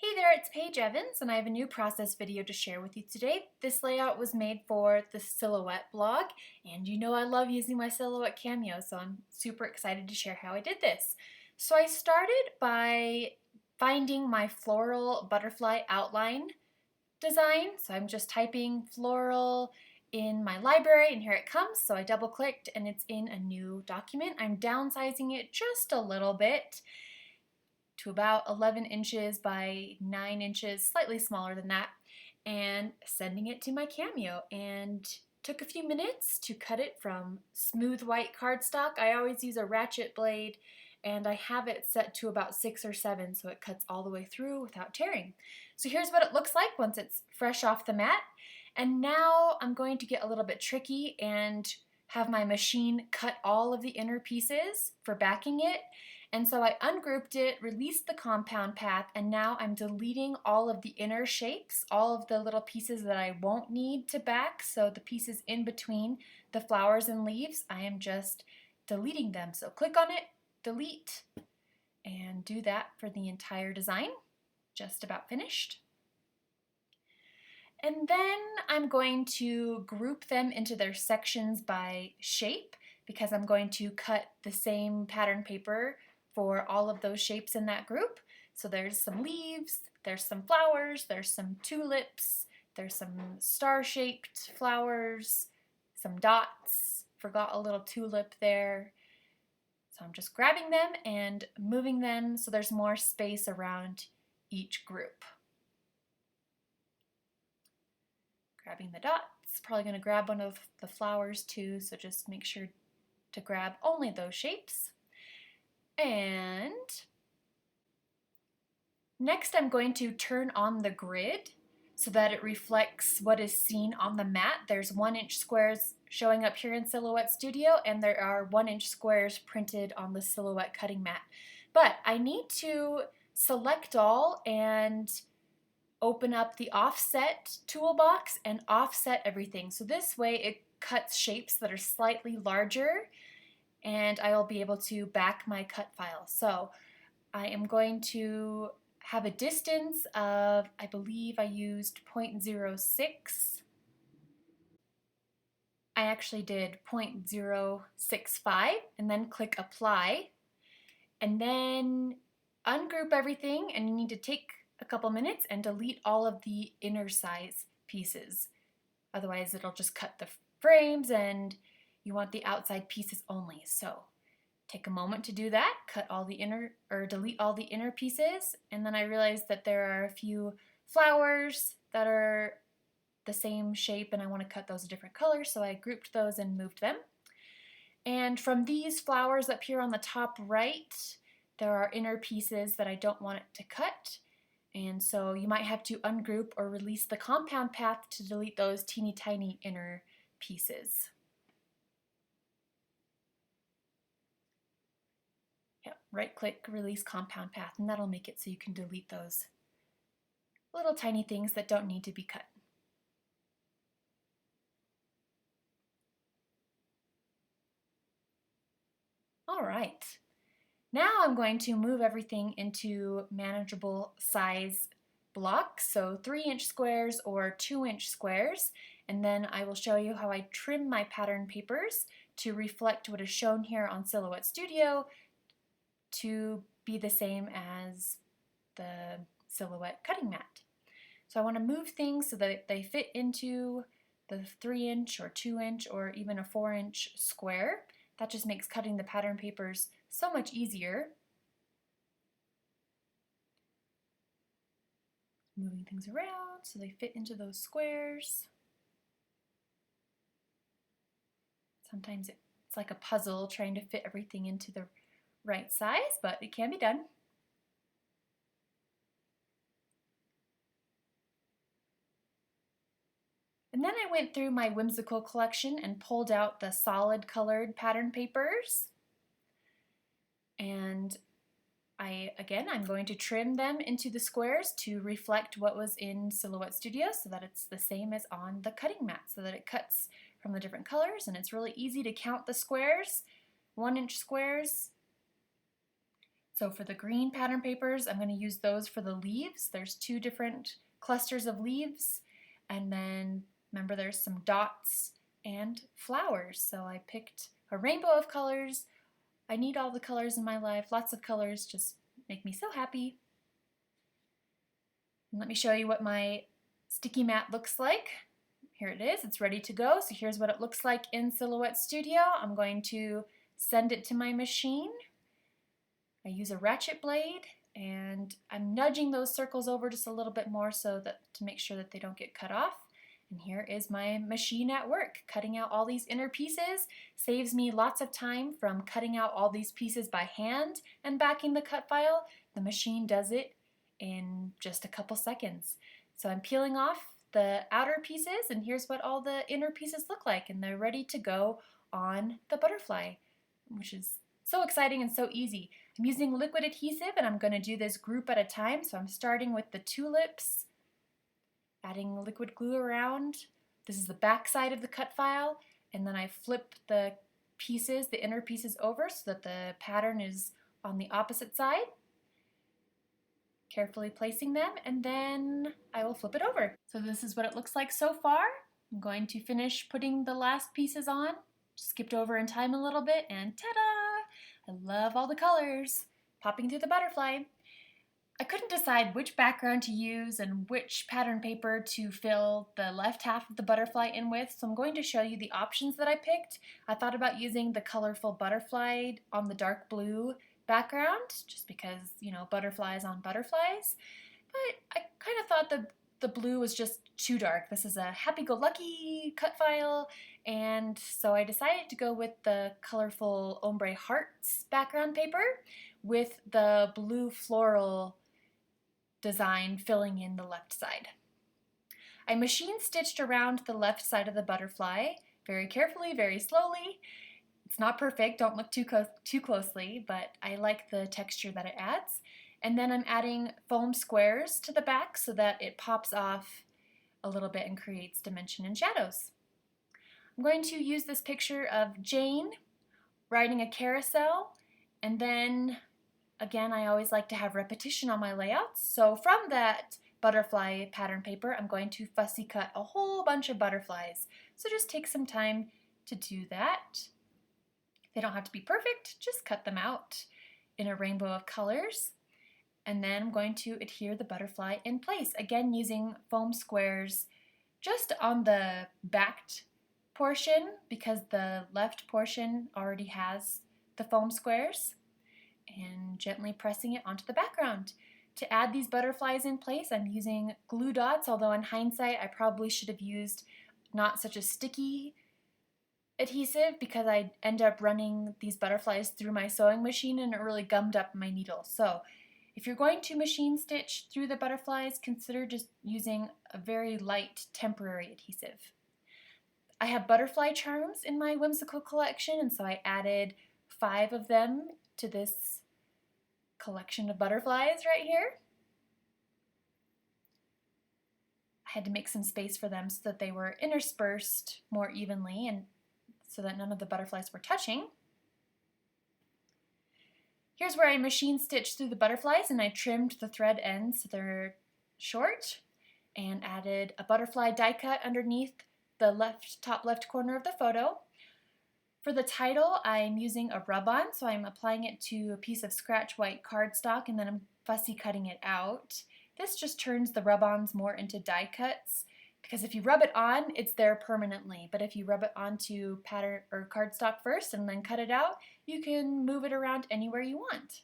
Hey there, it's Paige Evans, and I have a new process video to share with you today. This layout was made for the Silhouette blog, and you know I love using my Silhouette cameo, so I'm super excited to share how I did this. So I started by finding my floral butterfly outline design. So I'm just typing floral in my library, and here it comes. So I double-clicked, and it's in a new document. I'm downsizing it just a little bit to about 11 inches by 9 inches, slightly smaller than that, and sending it to my Cameo. And took a few minutes to cut it from smooth white cardstock. I always use a ratchet blade, and I have it set to about 6 or 7 so it cuts all the way through without tearing. So here's what it looks like once it's fresh off the mat. And now I'm going to get a little bit tricky and have my machine cut all of the inner pieces for backing it. And so I ungrouped it, released the compound path, and now I'm deleting all of the inner shapes, all of the little pieces that I won't need to back. So the pieces in between the flowers and leaves, I am just deleting them. So click on it, delete, and do that for the entire design. Just about finished. And then I'm going to group them into their sections by shape, because I'm going to cut the same pattern paper for all of those shapes in that group. So there's some leaves, there's some flowers, there's some tulips, there's some star-shaped flowers, some dots, forgot a little tulip there. So I'm just grabbing them and moving them so there's more space around each group. Grabbing the dots, probably going to grab one of the flowers too, so just make sure to grab only those shapes. And next I'm going to turn on the grid so that it reflects what is seen on the mat. There's 1-inch squares showing up here in Silhouette Studio, and there are 1-inch squares printed on the Silhouette cutting mat. But I need to select all and open up the offset toolbox and offset everything. So this way it cuts shapes that are slightly larger, and I will be able to back my cut file. So I am going to have a distance of, I believe I used 0.06. I actually did 0.065 and then click apply, and then ungroup everything, and you need to take a couple minutes and delete all of the inner size pieces. Otherwise it'll just cut the frames and you want the outside pieces only. So take a moment to do that, cut all the inner, or delete all the inner pieces, and then I realized that there are a few flowers that are the same shape and I want to cut those a different color, so I grouped those and moved them. And from these flowers up here on the top right, there are inner pieces that I don't want it to cut, and so you might have to ungroup or release the compound path to delete those teeny tiny inner pieces. Yep, right click, release compound path, and that'll make it so you can delete those little tiny things that don't need to be cut. All right, now I'm going to move everything into manageable size blocks, so 3-inch squares or 2-inch squares, and then I will show you how I trim my pattern papers to reflect what is shown here on Silhouette Studio to be the same as the Silhouette cutting mat. So I want to move things so that they fit into the 3-inch or 2-inch or even a 4-inch square. That just makes cutting the pattern papers so much easier. Moving things around so they fit into those squares. Sometimes it's like a puzzle trying to fit everything into the right size, but it can be done. And then I went through my whimsical collection and pulled out the solid colored pattern papers. And I'm going to trim them into the squares to reflect what was in Silhouette Studio so that it's the same as on the cutting mat, so that it cuts from the different colors, and it's really easy to count the squares, 1-inch squares. So for the green pattern papers, I'm going to use those for the leaves. There's 2 different clusters of leaves, and then remember there's some dots and flowers. So I picked a rainbow of colors. I need all the colors in my life. Lots of colors just make me so happy. And let me show you what my sticky mat looks like. Here it is. It's ready to go. So here's what it looks like in Silhouette Studio. I'm going to send it to my machine. I use a ratchet blade and I'm nudging those circles over just a little bit more so that to make sure that they don't get cut off. And here is my machine at work. Cutting out all these inner pieces saves me lots of time from cutting out all these pieces by hand and backing the cut file. The machine does it in just a couple seconds. So I'm peeling off the outer pieces, and here's what all the inner pieces look like, and they're ready to go on the butterfly, which is so exciting and so easy. I'm using liquid adhesive, and I'm going to do this group at a time. So I'm starting with the tulips, adding liquid glue around. This is the back side of the cut file, and then I flip the pieces, the inner pieces over so that the pattern is on the opposite side. Carefully placing them, and then I will flip it over. So this is what it looks like so far. I'm going to finish putting the last pieces on. Skipped over in time a little bit, and ta-da! I love all the colors popping through the butterfly. I couldn't decide which background to use and which pattern paper to fill the left half of the butterfly in with, so I'm going to show you the options that I picked. I thought about using the colorful butterfly on the dark blue background, just because, you know, butterflies on butterflies, but I kind of thought the blue was just too dark. This is a happy-go-lucky cut file, and so I decided to go with the colorful ombre hearts background paper with the blue floral design filling in the left side. I machine stitched around the left side of the butterfly very carefully, very slowly. It's not perfect, don't look too closely, but I like the texture that it adds. And then I'm adding foam squares to the back so that it pops off a little bit and creates dimension and shadows. I'm going to use this picture of Jane riding a carousel, and then again, I always like to have repetition on my layouts. So from that butterfly pattern paper, I'm going to fussy cut a whole bunch of butterflies. So just take some time to do that. They don't have to be perfect, just cut them out in a rainbow of colors. And then I'm going to adhere the butterfly in place, again using foam squares just on the backed portion because the left portion already has the foam squares, and gently pressing it onto the background. To add these butterflies in place, I'm using glue dots, although in hindsight I probably should have used not such a sticky adhesive because I end up running these butterflies through my sewing machine and it really gummed up my needle. So if you're going to machine stitch through the butterflies, consider just using a very light temporary adhesive. I have butterfly charms in my whimsical collection, and so I added 5 of them to this collection of butterflies right here. I had to make some space for them so that they were interspersed more evenly and so that none of the butterflies were touching. Here's where I machine stitched through the butterflies, and I trimmed the thread ends so they're short, and added a butterfly die cut underneath the top left corner of the photo. For the title, I'm using a rub-on, so I'm applying it to a piece of scratch white cardstock and then I'm fussy cutting it out. This just turns the rub-ons more into die cuts, because if you rub it on, it's there permanently, but if you rub it onto pattern or cardstock first and then cut it out, you can move it around anywhere you want.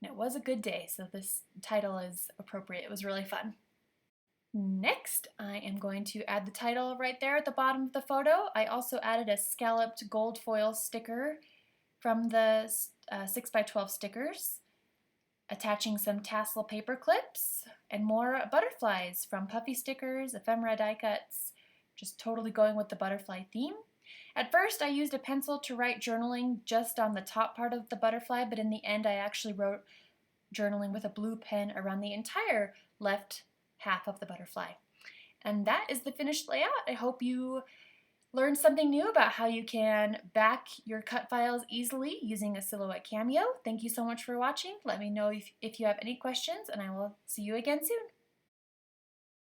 And it was a good day, so this title is appropriate. It was really fun. Next, I am going to add the title right there at the bottom of the photo. I also added a scalloped gold foil sticker from the 6x12 stickers, attaching some tassel paper clips and more butterflies from puffy stickers, ephemera die cuts, just totally going with the butterfly theme. At first, I used a pencil to write journaling just on the top part of the butterfly, but in the end, I actually wrote journaling with a blue pen around the entire left half of the butterfly. And that is the finished layout. I hope you learned something new about how you can back your cut files easily using a Silhouette Cameo. Thank you so much for watching. Let me know if you have any questions, and I will see you again soon.